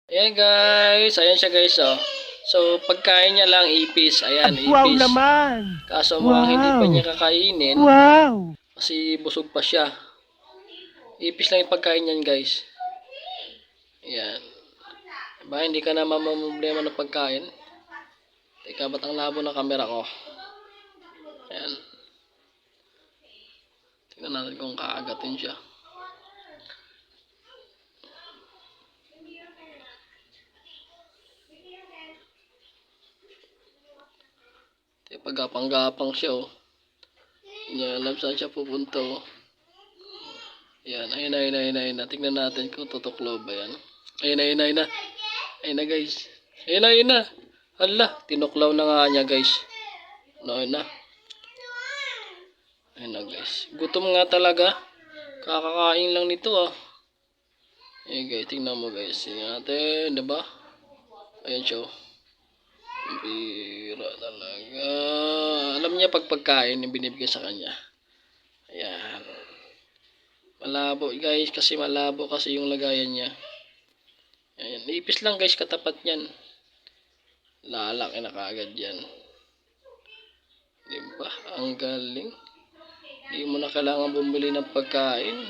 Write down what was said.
Ayan guys, ayan siya guys oh. So pagkain niya lang ipis, ayan Wow ipis. naman! Kaso mukhang hindi pa Wow! niya kakainin Wow! kasi busog pa siya. Ipis lang yung pagkain niyan guys. Ayan. Ba hindi ka na mamamroblema ng pagkain? Teka, ba't ang labo ng camera ko? Ayan. Tingnan natin kung kaagatin siya. Pagapang-gapang siya oh. Hindi niya alam saan siya pupunta oh. Ayan, ayun na. Tingnan natin kung tutuklaw ba yan. Ayun na. Ayun na guys. Ayun na. Hala, tinuklaw na nga niya guys. Ayun na. Ayun na guys. Gutom nga talaga. Kakakain lang nito ah. Ayun guys, tingnan mo guys. Tingnan natin, diba? Ayan siya oh. Bira talaga. Alam niya pag pagkain yung binibigay sa kanya. Ayan. Malabo guys kasi malabo kasi yung lagayan niya. Ayan. Ipis lang guys katapat niyan. Lalaki na kaagad yan. Diba? Ang galing. Hindi mo na kailangan bumili ng pagkain.